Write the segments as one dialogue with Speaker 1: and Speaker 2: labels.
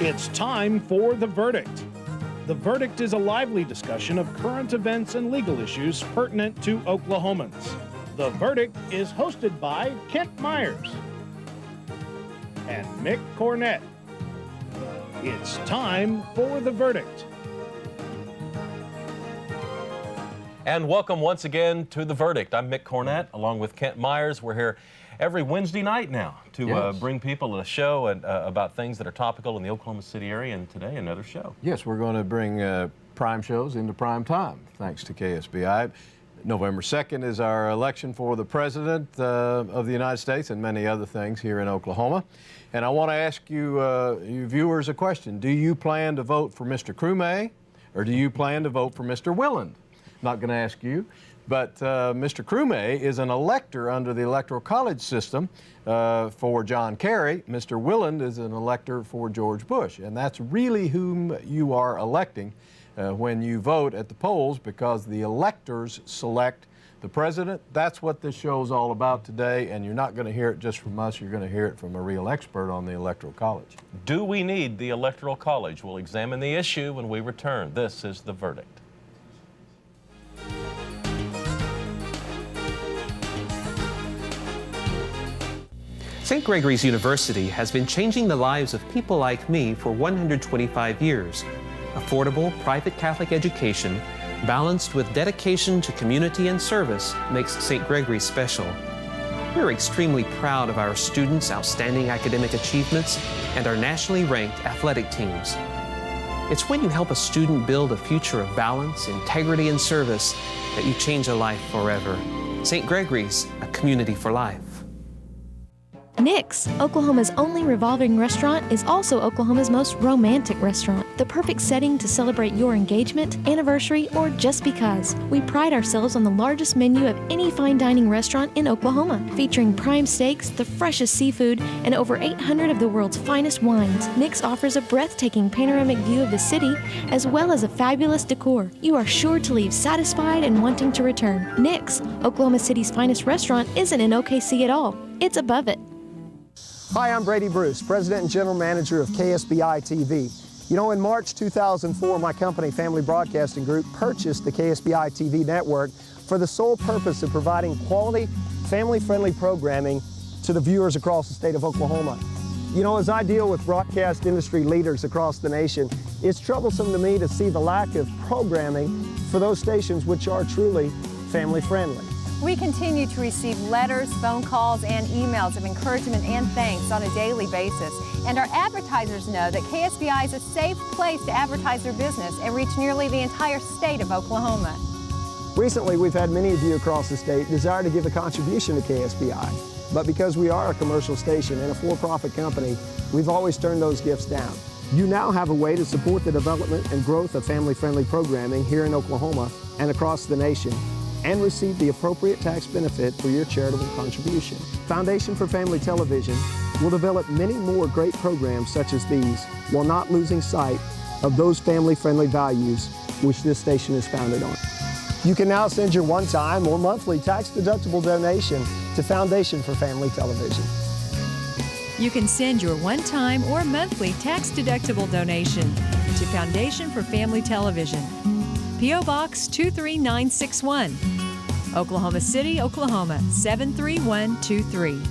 Speaker 1: It's time for The Verdict. The Verdict is a lively discussion of current events and legal issues pertinent to Oklahomans. The Verdict is hosted by Kent Myers and Mick Cornett. It's time for The Verdict.
Speaker 2: And welcome once again to The Verdict. I'm Mick Cornett along with Kent Myers. We're here every Wednesday night now to bring people a show about things that are topical in the Oklahoma City area, and today another show.
Speaker 3: Yes, we're going to bring prime shows into prime time, thanks to KSBI. November 2nd is our election for the President of the United States and many other things here in Oklahoma. And I want to ask you, you viewers, a question. Do you plan to vote for Mr. Crumey, or do you plan to vote for Mr. Willand? Not going to ask you. But Mr. Crumey is an elector under the Electoral College system for John Kerry. Mr. Willand is an elector for George Bush. And that's really whom you are electing when you vote at the polls, because the electors select the president. That's what this show is all about today, and you're not going to hear it just from us. You're going to hear it from a real expert on the Electoral College.
Speaker 2: Do we need the Electoral College? We'll examine the issue when we return. This is The Verdict.
Speaker 4: St. Gregory's University has been changing the lives of people like me for 125 years. Affordable private Catholic education, balanced with dedication to community and service, makes St. Gregory special. We're extremely proud of our students' outstanding academic achievements and our nationally ranked athletic teams. It's when you help a student build a future of balance, integrity, and service that you change a life forever. St. Gregory's, a community for life.
Speaker 5: Nick's, Oklahoma's only revolving restaurant, is also Oklahoma's most romantic restaurant. The perfect setting to celebrate your engagement, anniversary, or just because. We pride ourselves on the largest menu of any fine dining restaurant in Oklahoma, featuring prime steaks, the freshest seafood, and over 800 of the world's finest wines. Nick's offers a breathtaking panoramic view of the city, as well as a fabulous decor. You are sure to leave satisfied and wanting to return. Nick's, Oklahoma City's finest restaurant, isn't in OKC at all. It's above it.
Speaker 6: Hi, I'm Brady Bruce, President and General Manager of KSBI TV. You know, in March 2004, my company, Family Broadcasting Group, purchased the KSBI TV network for the sole purpose of providing quality, family-friendly programming to the viewers across the state of Oklahoma. You know, as I deal with broadcast industry leaders across the nation, it's troublesome to me to see the lack of programming for those stations which are truly family-friendly.
Speaker 7: We continue to receive letters, phone calls, and emails of encouragement and thanks on a daily basis. And our advertisers know that KSBI is a safe place to advertise their business and reach nearly the entire state of Oklahoma.
Speaker 6: Recently, we've had many of you across the state desire to give a contribution to KSBI. But because we are a commercial station and a for-profit company, we've always turned those gifts down. You now have a way to support the development and growth of family-friendly programming here in Oklahoma and across the nation, and receive the appropriate tax benefit for your charitable contribution. Foundation for Family Television will develop many more great programs such as these, while not losing sight of those family-friendly values which this station is founded on. You can now send your one-time or monthly tax-deductible donation to Foundation for Family Television.
Speaker 8: You can send your one-time or monthly tax-deductible donation to Foundation for Family Television. P.O. Box 23961, Oklahoma City, Oklahoma 73123.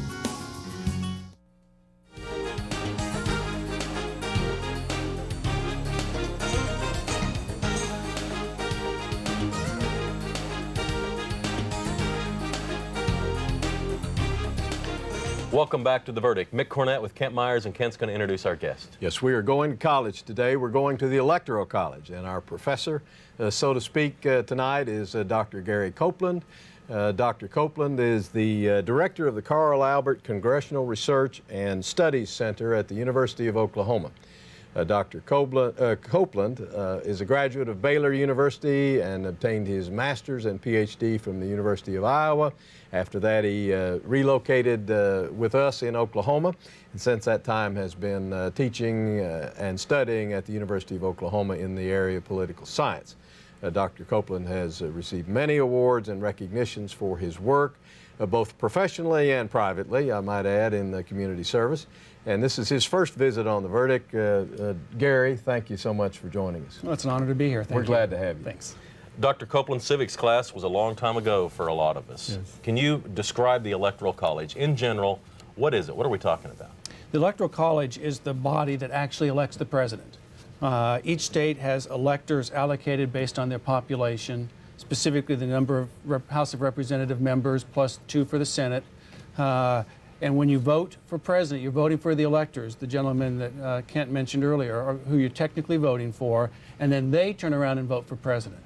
Speaker 2: Welcome back to The Verdict. Mick Cornett with Kent Myers, and Kent's going to introduce our guest.
Speaker 3: Yes, we are going to college today. We're going to the Electoral College, and our professor, so to speak, tonight is Dr. Gary Copeland. Dr. Copeland is the director of the Carl Albert Congressional Research and Studies Center at the University of Oklahoma. Dr. Copeland is a graduate of Baylor University and obtained his master's and PhD from the University of Iowa. After that, he relocated with us in Oklahoma, and since that time has been teaching and studying at the University of Oklahoma in the area of political science. Dr. Copeland has received many awards and recognitions for his work. both professionally and privately, I might add, in the community service. And this is his first visit on the verdict. Gary, thank you so much for joining us.
Speaker 9: Well, it's an honor to be here. Thank you.
Speaker 3: We're glad to have you.
Speaker 9: Thanks.
Speaker 2: Dr. Copeland, civics class was a long time ago for a lot of us.
Speaker 9: Yes.
Speaker 2: Can you describe the Electoral College? In general, what is it? What are we talking about?
Speaker 9: The Electoral College is the body that actually elects the president. Each state has electors allocated based on their population, specifically the number of House of Representative members plus 2 for the Senate. And when you vote for president, you're voting for the electors, the gentleman that Kent mentioned earlier, who you're technically voting for, and then they turn around and vote for president.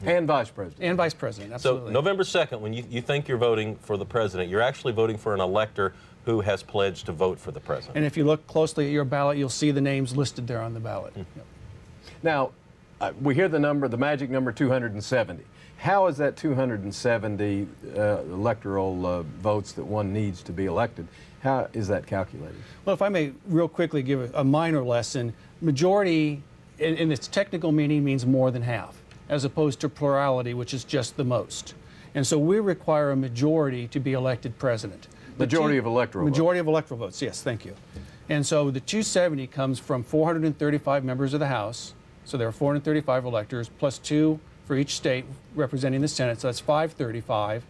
Speaker 3: And vice president.
Speaker 9: And vice president, absolutely.
Speaker 2: So November 2nd, when you think you're voting for the president, you're actually voting for an elector who has pledged to vote for the president.
Speaker 9: And if you look closely at your ballot, you'll see the names listed there on the ballot. Yep.
Speaker 3: Now, we hear the number, the magic number 270. How is that 270 electoral votes that one needs to be elected, how is that calculated?
Speaker 9: Well, if I may real quickly give a minor lesson, majority in its technical meaning means more than half, as opposed to plurality, which is just the most. And so we require a majority to be elected president.
Speaker 3: Majority of electoral votes.
Speaker 9: Majority of electoral votes, yes, thank you. And so the 270 comes from 435 members of the House, so there are 435 electors, plus 2 for each state representing the Senate, so that's 535,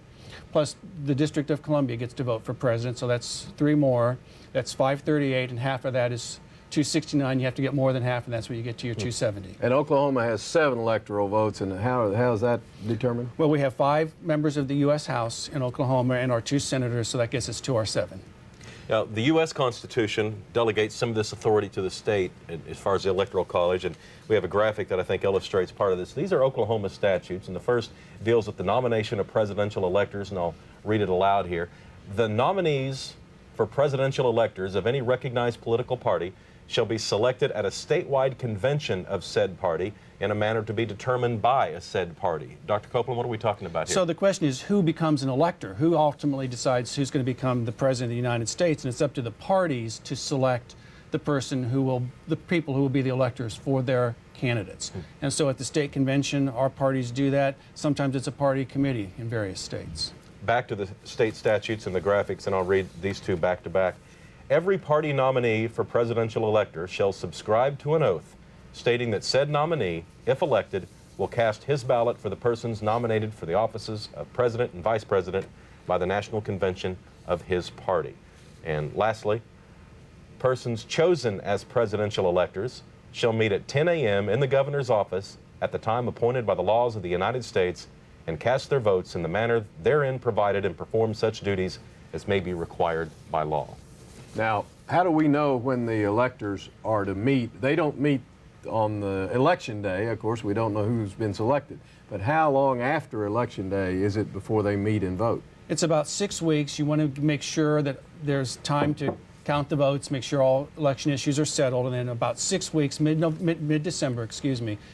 Speaker 9: plus the District of Columbia gets to vote for president, so that's 3 more. That's 538, and half of that is 269. You have to get more than half, and that's where you get to your 270.
Speaker 3: And Oklahoma has 7 electoral votes, and how is that determined?
Speaker 9: Well, we have 5 members of the U.S. House in Oklahoma and our 2 senators, so that gets us to our 7.
Speaker 2: Now, the U.S. Constitution delegates some of this authority to the state as far as the Electoral College, and we have a graphic that I think illustrates part of this. These are Oklahoma statutes, and the first deals with the nomination of presidential electors, and I'll read it aloud here. The nominees for presidential electors of any recognized political party shall be selected at a statewide convention of said party in a manner to be determined by a said party. Dr. Copeland, what are we talking about here?
Speaker 9: So the question is, who becomes an elector? Who ultimately decides who's going to become the president of the United States? And it's up to the parties to select the people who will be the electors for their candidates. And so at the state convention, our parties do that. Sometimes it's a party committee in various states.
Speaker 2: Back to the state statutes and the graphics, and I'll read these two back to back. Every party nominee for presidential elector shall subscribe to an oath stating that said nominee, if elected, will cast his ballot for the persons nominated for the offices of president and vice president by the national convention of his party. And lastly, persons chosen as presidential electors shall meet at 10 a.m. in the governor's office at the time appointed by the laws of the United States and cast their votes in the manner therein provided and perform such duties as may be required by law.
Speaker 3: Now, how do we know when the electors are to meet? They don't meet on the election day. Of course, we don't know who's been selected. But how long after election day is it before they meet and vote?
Speaker 9: It's about 6 weeks. You want to make sure that there's time to count the votes, make sure all election issues are settled, and then about 6 weeks, mid-December,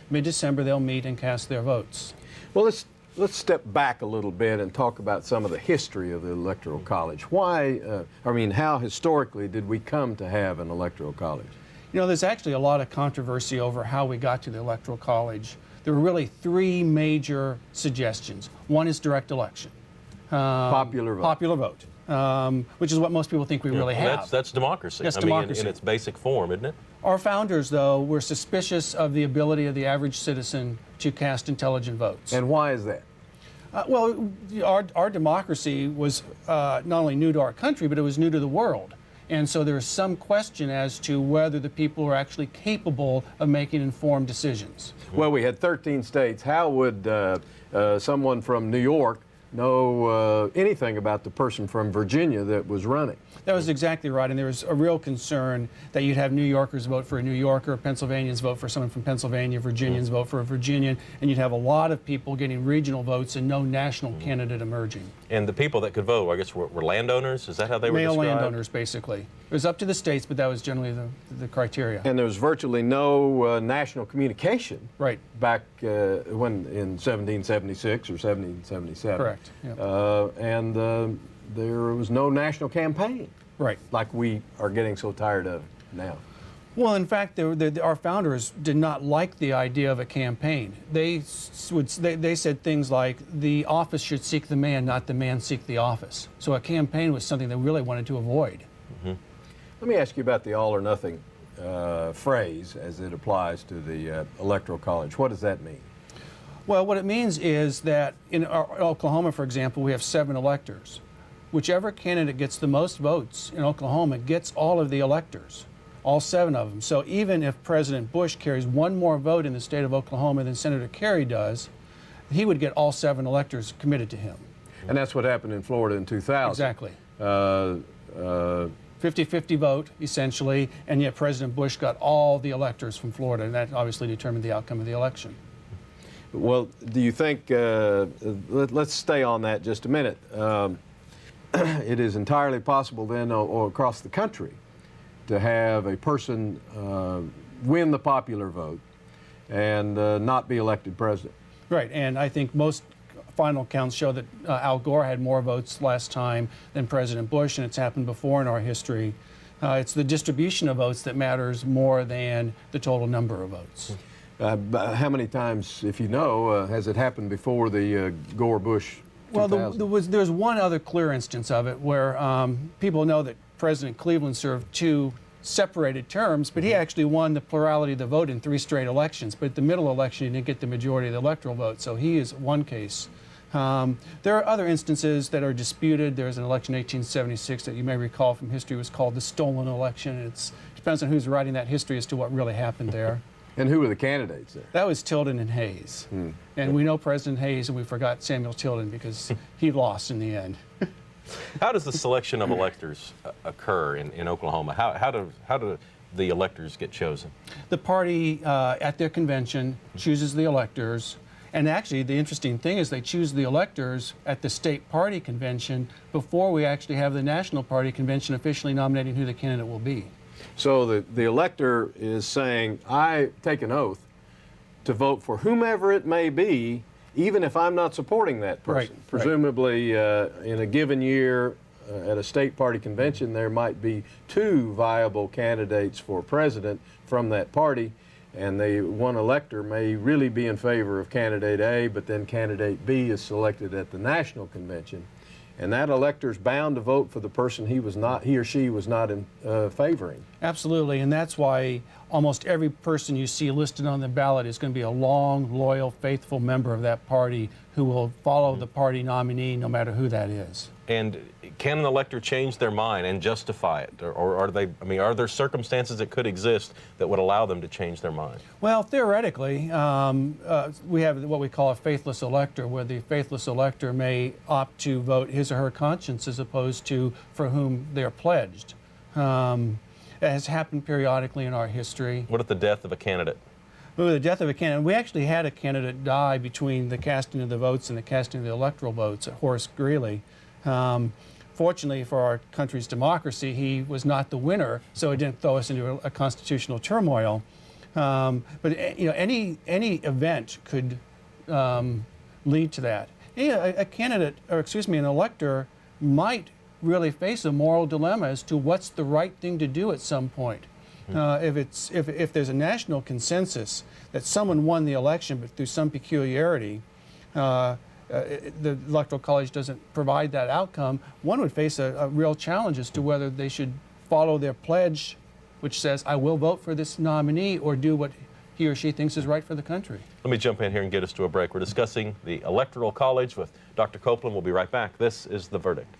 Speaker 9: mid-December, they'll meet and cast their votes.
Speaker 3: Well, let's step back a little bit and talk about some of the history of the Electoral College. How historically did we come to have an Electoral College?
Speaker 9: You know, there's actually a lot of controversy over how we got to the Electoral College. There were really 3 major suggestions. One is direct election.
Speaker 3: Popular vote.
Speaker 9: Popular vote, which is what most people think we really have.
Speaker 2: That's democracy.
Speaker 9: That's
Speaker 2: mean,
Speaker 9: democracy.
Speaker 2: in its basic form, isn't it?
Speaker 9: Our founders, though, were suspicious of the ability of the average citizen to cast intelligent votes.
Speaker 3: And why is that?
Speaker 9: Well, our democracy was not only new to our country, but it was new to the world. And so there's some question as to whether the people are actually capable of making informed decisions.
Speaker 3: Well, we had 13 states. How would someone from New York know anything about the person from Virginia that was running?
Speaker 9: That was exactly right, and there was a real concern that you'd have New Yorkers vote for a New Yorker, Pennsylvanians vote for someone from Pennsylvania, Virginians vote for a Virginian, and you'd have a lot of people getting regional votes and no national candidate emerging.
Speaker 2: And the people that could vote, I guess, were landowners? Is that how they were described?
Speaker 9: Male landowners, basically. It was up to the states, but that was generally the criteria.
Speaker 3: And there was virtually no national communication
Speaker 9: right
Speaker 3: back in 1776 or 1777.
Speaker 9: Correct. Yep.
Speaker 3: There was no national campaign.
Speaker 9: Right.
Speaker 3: Like we are getting so tired of now.
Speaker 9: Well, in fact, our founders did not like the idea of a campaign. They said things like, the office should seek the man, not the man seek the office. So a campaign was something they really wanted to avoid.
Speaker 3: Mm-hmm. Let me ask you about the all or nothing phrase as it applies to the Electoral College. What does that mean?
Speaker 9: Well, what it means is that in Oklahoma, for example, we have 7 electors. Whichever candidate gets the most votes in Oklahoma gets all of the electors. All 7 of them. So even if President Bush carries 1 more vote in the state of Oklahoma than Senator Kerry does, he would get all 7 electors committed to him.
Speaker 3: And that's what happened in Florida in 2000.
Speaker 9: Exactly. 50-50 vote, essentially, and yet President Bush got all the electors from Florida, and that obviously determined the outcome of the election.
Speaker 3: Well, do you think, let's stay on that just a minute. It is entirely possible then, or across the country, to have a person win the popular vote and not be elected president.
Speaker 9: Right, and I think most final counts show that Al Gore had more votes last time than President Bush, and it's happened before in our history. It's the distribution of votes that matters more than the total number of votes.
Speaker 3: How many times, if you know, has it happened before the Gore-Bush 2000?
Speaker 9: Well, there's one other clear instance of it where people know that President Cleveland served 2 separated terms, but he actually won the plurality of the vote in 3 straight elections. But at the middle election, he didn't get the majority of the electoral vote, so he is one case. There are other instances that are disputed. There's an election in 1876 that you may recall from history was called the stolen election. It depends on who's writing that history as to what really happened there.
Speaker 3: And who were the candidates there?
Speaker 9: That was Tilden and Hayes. And we know President Hayes, and we forgot Samuel Tilden because he lost in the end.
Speaker 2: How does the selection of electors occur in Oklahoma? How do the electors get chosen?
Speaker 9: The party at their convention chooses the electors. And actually, the interesting thing is they choose the electors at the state party convention before we actually have the national party convention officially nominating who the candidate will be.
Speaker 3: So the elector is saying, I take an oath to vote for whomever it may be, even if I'm not supporting that person.
Speaker 9: Right,
Speaker 3: Presumably, in a given year at a state party convention, there might be 2 viable candidates for president from that party, and one elector may really be in favor of candidate A, but then candidate B is selected at the national convention. And that elector's bound to vote for the person he or she was not favoring.
Speaker 9: Absolutely, and that's why almost every person you see listed on the ballot is going to be a long, loyal, faithful member of that party who will follow the party nominee no matter who that is.
Speaker 2: And can an elector change their mind and justify it? Or are there circumstances that could exist that would allow them to change their mind?
Speaker 9: Well, theoretically, we have what we call a faithless elector, where the faithless elector may opt to vote his or her conscience as opposed to for whom they are pledged. It has happened periodically in our history.
Speaker 2: What if the death of a candidate?
Speaker 9: Well, the death of a candidate, we actually had a candidate die between the casting of the votes and the casting of the electoral votes, Horace Greeley. Fortunately for our country's democracy, he was not the winner, so it didn't throw us into a constitutional turmoil. But you know, any event could lead to that. A candidate, or excuse me, an elector might really face a moral dilemma as to what's the right thing to do at some point. If there's a national consensus that someone won the election, but through some peculiarity, the Electoral College doesn't provide that outcome, one would face a real challenge as to whether they should follow their pledge, which says, I will vote for this nominee, or do what he or she thinks is right for the country.
Speaker 2: Let me jump in here and get us to a break. We're discussing the Electoral College with Dr. Copeland. We'll be right back. This is The Verdict.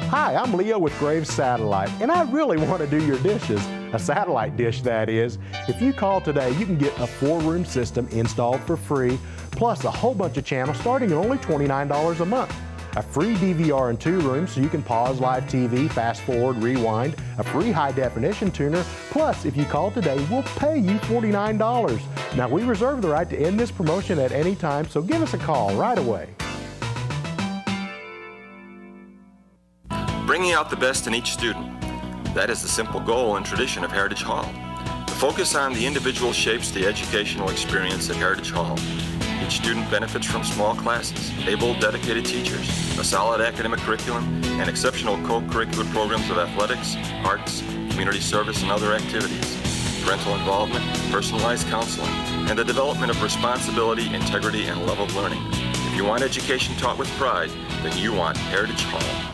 Speaker 10: Hi, I'm Leo with Graves Satellite, and I really want to do your dishes. A satellite dish, that is. If you call today, you can get a 4-room system installed for free, plus a whole bunch of channels starting at only $29 a month. A free DVR in 2 rooms so you can pause live TV, fast forward, rewind, a free high-definition tuner, plus if you call today, we'll pay you $49. Now, we reserve the right to end this promotion at any time, so give us a call right away.
Speaker 11: Bringing out the best in each student. That is the simple goal and tradition of Heritage Hall. The focus on the individual shapes the educational experience at Heritage Hall. Each Each student benefits from small classes, able, dedicated teachers, a solid academic curriculum, and exceptional co-curricular programs of athletics, arts, community service, and other activities, parental involvement, personalized counseling, and the development of responsibility, integrity, and love of learning. If you want education taught with pride, then you want Heritage Hall.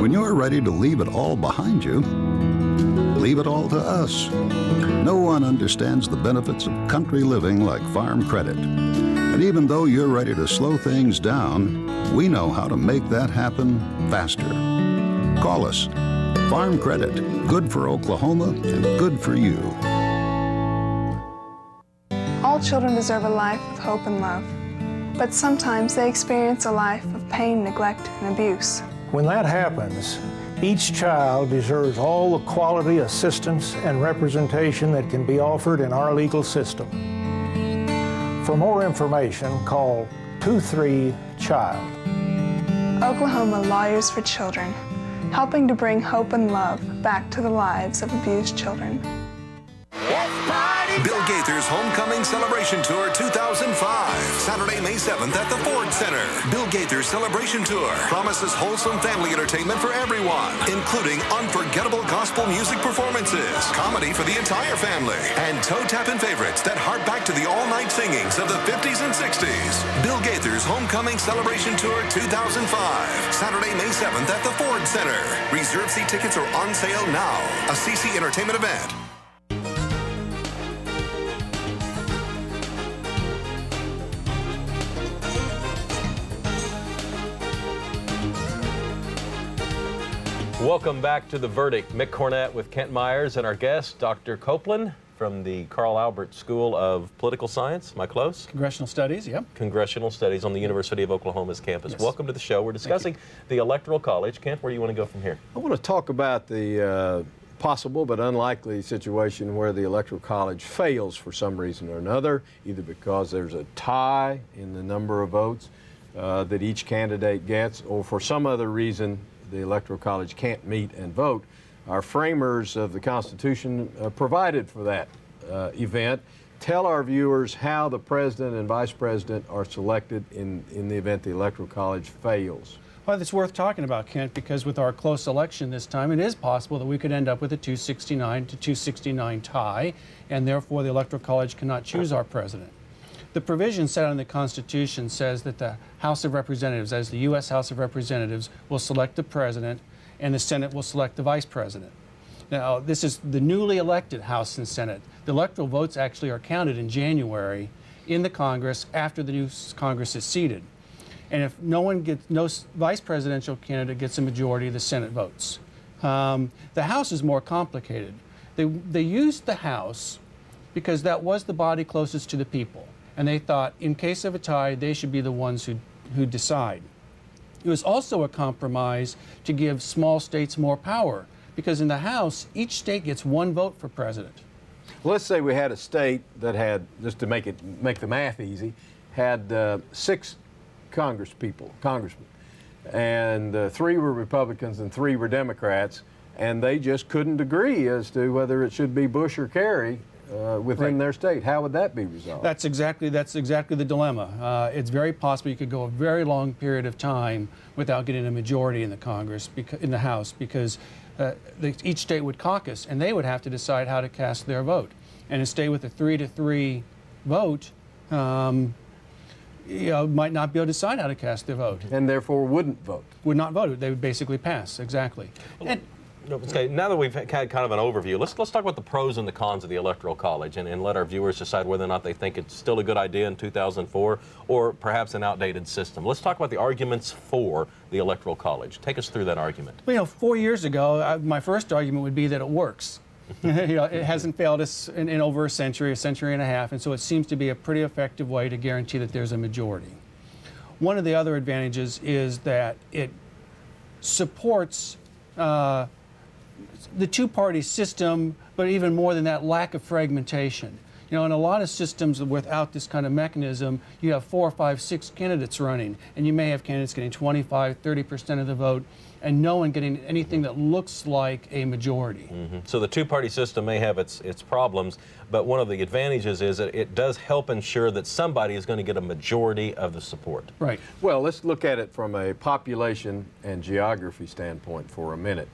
Speaker 12: When you're ready to leave it all behind you, leave it all to us. No one understands the benefits of country living like Farm Credit. And even though you're ready to slow things down, we know how to make that happen faster. Call us. Farm Credit. Good for Oklahoma and good for you.
Speaker 13: All children deserve a life of hope and love. But sometimes they experience a life of pain, neglect, and abuse.
Speaker 14: When that happens, each child deserves all the quality assistance and representation that can be offered in our legal system. For more information, call 23-CHILD.
Speaker 13: Oklahoma Lawyers for Children, helping to bring hope and love back to the lives of abused children.
Speaker 15: Bill Gaither's Homecoming Celebration Tour 2005, Saturday, May 7th at the Ford Center. Bill Gaither's Celebration Tour promises wholesome family entertainment for everyone, including unforgettable gospel music performances, comedy for the entire family, and toe-tapping favorites that hark back to the all-night singings of the 50s and 60s. Bill Gaither's Homecoming Celebration Tour 2005, Saturday, May 7th at the Ford Center. Reserve seat tickets are on sale now. A CC Entertainment event.
Speaker 2: Welcome back to The Verdict. Mick Cornett with Kent Myers and our guest, Dr. Copeland from the Carl Albert School of Political Science. Am I close?
Speaker 9: Congressional Studies, yep.
Speaker 2: Congressional Studies on the University of Oklahoma's campus.
Speaker 9: Yes.
Speaker 2: Welcome to the show. We're discussing the Electoral College. Kent, where do you want to go from here?
Speaker 3: I want to talk about the possible but unlikely situation where the Electoral College fails for some reason or another, either because there's a tie in the number of votes that each candidate gets, or for some other reason the Electoral College can't meet and vote. Our framers of the Constitution provided for that event. Tell our viewers how the president and vice president are selected in the event the Electoral College fails.
Speaker 9: Well, it's worth talking about, Kent, because with our close election this time, it is possible that we could end up with a 269 to 269 tie, and therefore the Electoral College cannot choose our president. The provision set out in the Constitution says that the House of Representatives, as the U.S. House of Representatives, will select the president and the Senate will select the vice president. Now, this is the newly elected House and Senate. The electoral votes actually are counted in January in the Congress after the new Congress is seated. And if no vice presidential candidate gets a majority, the Senate votes. The House is more complicated. They used the House because that was the body closest to the people. And they thought, in case of a tie, they should be the ones who decide. It was also a compromise to give small states more power, because in the House, each state gets one vote for president.
Speaker 3: Well, let's say we had a state that had, just to make the math easy, had 6 congressmen, and 3 were Republicans and 3 were Democrats, and they just couldn't agree as to whether it should be Bush or Kerry within their state. How would that be resolved?
Speaker 9: That's exactly the dilemma. It's very possible you could go a very long period of time without getting a majority in the Congress, in the House, because each state would caucus, and they would have to decide how to cast their vote. And to stay with a 3-3 vote, might not be able to decide how to cast their vote.
Speaker 3: And therefore wouldn't vote.
Speaker 9: Would not vote. They would basically pass, exactly.
Speaker 2: Okay, now that we've had kind of an overview, let's talk about the pros and the cons of the Electoral College and let our viewers decide whether or not they think it's still a good idea in 2004 or perhaps an outdated system. Let's talk about the arguments for the Electoral College. Take us through that argument.
Speaker 9: Well, 4 years ago, my first argument would be that it works. It hasn't failed us in over a century and a half, and so it seems to be a pretty effective way to guarantee that there's a majority. One of the other advantages is that it supports the two-party system, but even more than that, lack of fragmentation. In a lot of systems without this kind of mechanism, you have 4, 5, 6 candidates running, and you may have candidates getting 25, 30% of the vote, and no one getting anything that looks like a majority.
Speaker 2: So the two-party system may have its problems, but one of the advantages is that it does help ensure that somebody is going to get a majority of the support.
Speaker 9: Right.
Speaker 3: Well, let's look at it from a population and geography standpoint for a minute.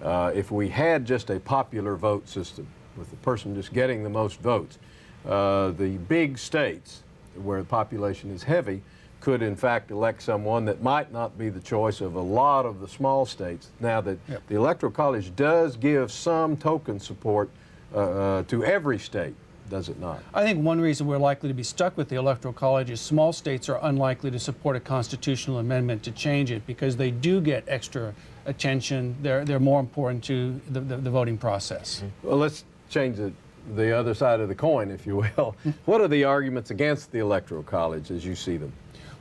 Speaker 3: If we had just a popular vote system, with the person just getting the most votes, the big states where the population is heavy could in fact elect someone that might not be the choice of a lot of the small states. Now that the Electoral College does give some token support to every state, does it not?
Speaker 9: I think one reason we're likely to be stuck with the Electoral College is small states are unlikely to support a constitutional amendment to change it because they do get extra attention. They're more important to the voting process.
Speaker 3: Well, let's change the other side of the coin, if you will. What are the arguments against the Electoral College as you see them?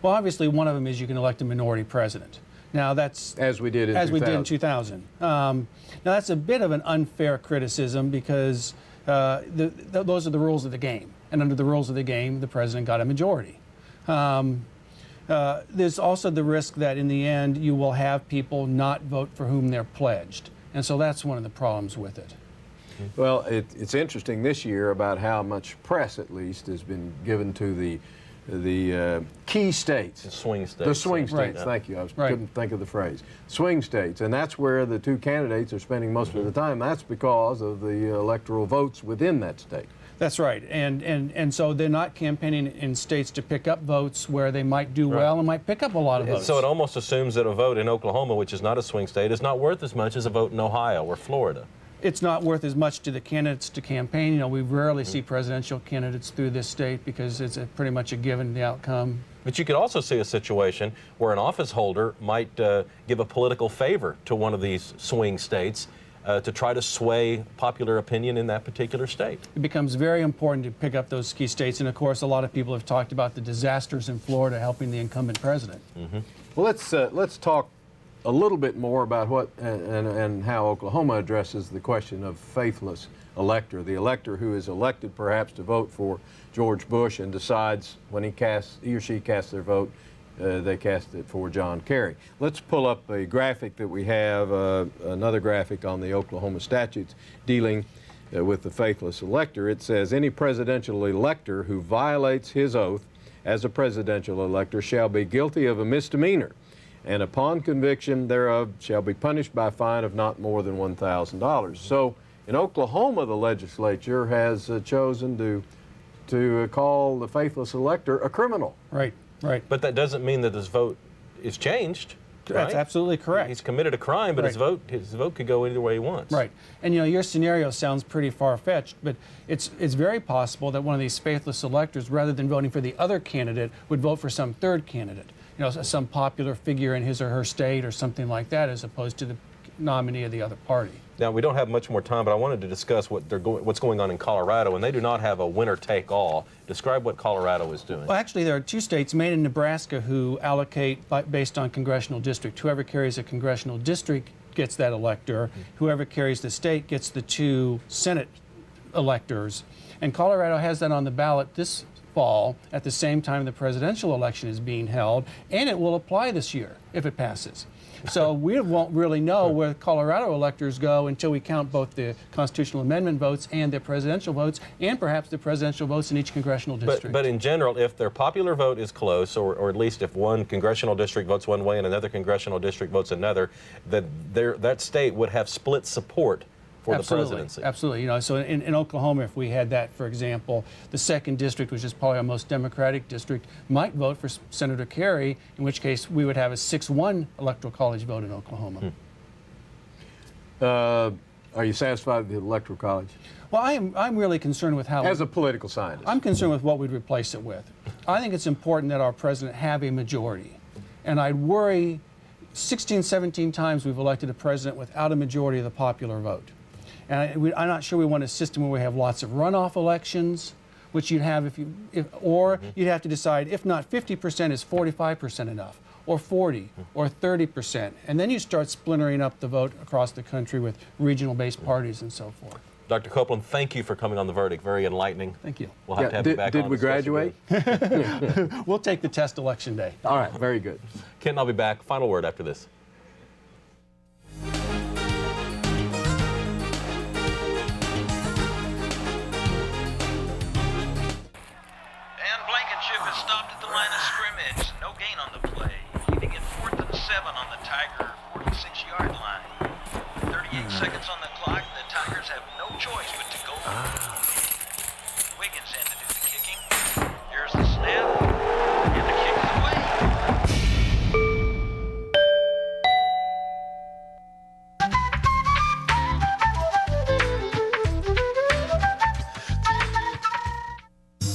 Speaker 9: Well, obviously, one of them is you can elect a minority president. Now, that's
Speaker 3: as we did in 2000.
Speaker 9: We did in 2000. Now, that's a bit of an unfair criticism because those are the rules of the game, and under the rules of the game, the president got a majority. There's also the risk that in the end, you will have people not vote for whom they're pledged, and so that's one of the problems with it.
Speaker 3: Well, it's interesting this year about how much press, at least, has been given to the key states.
Speaker 2: The swing states.
Speaker 3: The swing states,
Speaker 2: right.
Speaker 3: Thank you. Couldn't think of the phrase. Swing states, and that's where the two candidates are spending most of the time. That's because of the electoral votes within that state.
Speaker 9: That's right, and so they're not campaigning in states to pick up votes where they might do well and might pick up a lot of votes.
Speaker 2: So it almost assumes that a vote in Oklahoma, which is not a swing state, is not worth as much as a vote in Ohio or Florida.
Speaker 9: It's not worth as much to the candidates to campaign. You know, we rarely see presidential candidates through this state because it's pretty much a given the outcome.
Speaker 2: But you could also see a situation where an office holder might give a political favor to one of these swing states to try to sway popular opinion in that particular state.
Speaker 9: It becomes very important to pick up those key states, and of course, a lot of people have talked about the disasters in Florida helping the incumbent president.
Speaker 3: Well, let's talk a little bit more about what and how Oklahoma addresses the question of faithless elector, the elector who is elected perhaps to vote for George Bush and decides when he or she casts their vote, they cast it for John Kerry. Let's pull up a graphic that we have, another graphic on the Oklahoma statutes dealing with the faithless elector. It says, any presidential elector who violates his oath as a presidential elector shall be guilty of a misdemeanor, and upon conviction thereof shall be punished by a fine of not more than $1,000. So in Oklahoma, the legislature has chosen to call the faithless elector a criminal.
Speaker 9: Right, right.
Speaker 2: But that doesn't mean that his vote is changed.
Speaker 9: That's
Speaker 2: right?
Speaker 9: absolutely correct.
Speaker 2: He's committed a crime, but
Speaker 9: Right.
Speaker 2: his vote could go either way he wants.
Speaker 9: Right. And you know, your scenario sounds pretty far-fetched, but it's very possible that one of these faithless electors, rather than voting for the other candidate, would vote for some third candidate. You know, some popular figure in his or her state or something like that, as opposed to the nominee of the other party.
Speaker 2: Now, we don't have much more time, but I wanted to discuss what's going on in Colorado, and they do not have a winner-take-all. Describe what Colorado is doing.
Speaker 9: Well, actually, there are two states, Maine and Nebraska, who allocate based on congressional district. Whoever carries a congressional district gets that elector. Whoever carries the state gets the two Senate electors. And Colorado has that on the ballot this fall at the same time the presidential election is being held, and it will apply this year if it passes. So we won't really know where Colorado electors go until we count both the constitutional amendment votes and the presidential votes, and perhaps the presidential votes in each congressional district.
Speaker 2: But in general, if their popular vote is close, or at least if one congressional district votes one way and another congressional district votes another, then that state would have split support for the presidency.
Speaker 9: Absolutely. You know, so in Oklahoma, if we had that, for example, the second district, which is probably our most Democratic district, might vote for Senator Kerry, in which case we would have a 6-1 Electoral College vote in Oklahoma.
Speaker 3: Are you satisfied with the Electoral College?
Speaker 9: Well, I'm really concerned with how...
Speaker 3: As a political scientist.
Speaker 9: I'm concerned with what we'd replace it with. I think it's important that our president have a majority. And I'd worry 16, 17 times we've elected a president without a majority of the popular vote. And I'm not sure we want a system where we have lots of runoff elections, which you'd have you'd have to decide if not 50%, is 45% enough, or 40, or 30%. And then you start splintering up the vote across the country with regional-based parties and so forth.
Speaker 2: Dr. Copeland, thank you for coming on The Verdict. Very enlightening.
Speaker 9: Thank you.
Speaker 2: We'll have to have you back on.
Speaker 3: Did we graduate?
Speaker 9: We'll take the test election day.
Speaker 3: All right, very good.
Speaker 2: Kent and I'll be back. Final word after this.
Speaker 16: stopped at the line of scrimmage. No gain on the play. Leaving it 4th and 7 on the Tiger 46-yard line. 38 seconds on the clock. The Tigers have no choice but to go for it. Wiggins had to do the kicking. Here's the snap. And the kick is away.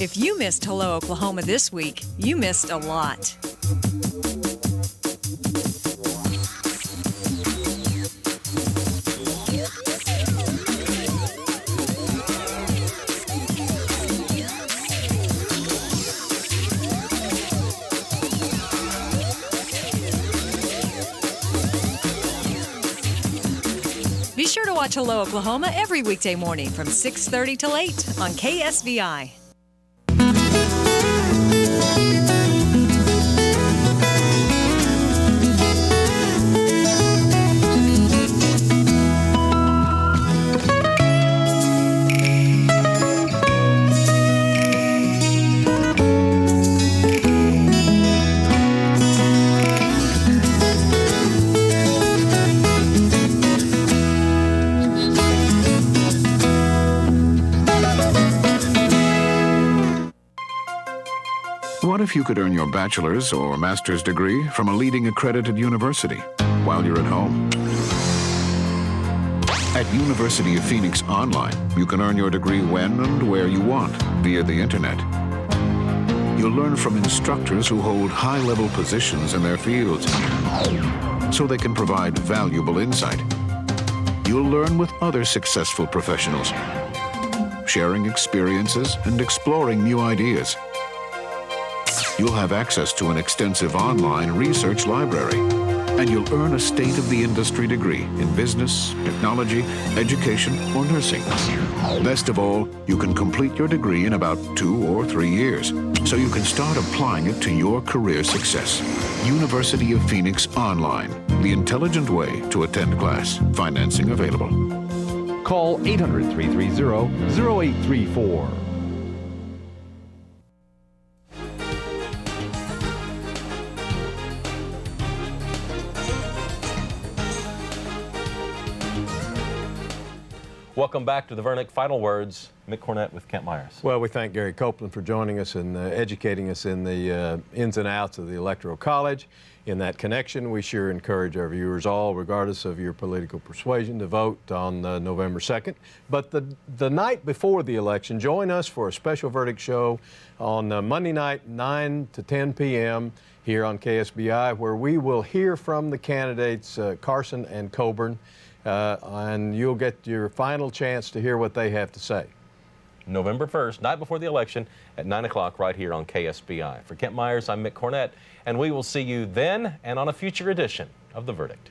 Speaker 8: If you missed Hello Oklahoma this week, you missed a lot. Be sure to watch Hello Oklahoma every weekday morning from 6:30 till 8 on KSVI.
Speaker 17: What if you could earn your bachelor's or master's degree from a leading accredited university while you're at home? At University of Phoenix Online, you can earn your degree when and where you want via the internet. You'll learn from instructors who hold high-level positions in their fields, so they can provide valuable insight. You'll learn with other successful professionals, sharing experiences and exploring new ideas. You'll have access to an extensive online research library, and you'll earn a state-of-the-industry degree in business, technology, education, or nursing. Best of all, you can complete your degree in about 2 or 3 years, so you can start applying it to your career success. University of Phoenix Online, the intelligent way to attend class. Financing available.
Speaker 18: Call 800-330-0834.
Speaker 2: Welcome back to the Verdict. Final words, Mick Cornett with Kent Myers.
Speaker 3: Well, we thank Gary Copeland for joining us and educating us in the ins and outs of the Electoral College. In that connection, we sure encourage our viewers all, regardless of your political persuasion, to vote on November 2nd. But the night before the election, join us for a special verdict show on Monday night, 9 to 10 p.m. here on KSBI, where we will hear from the candidates Carson and Coburn. And you'll get your final chance to hear what they have to say.
Speaker 2: November 1st, night before the election at 9 o'clock right here on KSBI. For Kent Myers, I'm Mick Cornett, and we will see you then and on a future edition of The Verdict.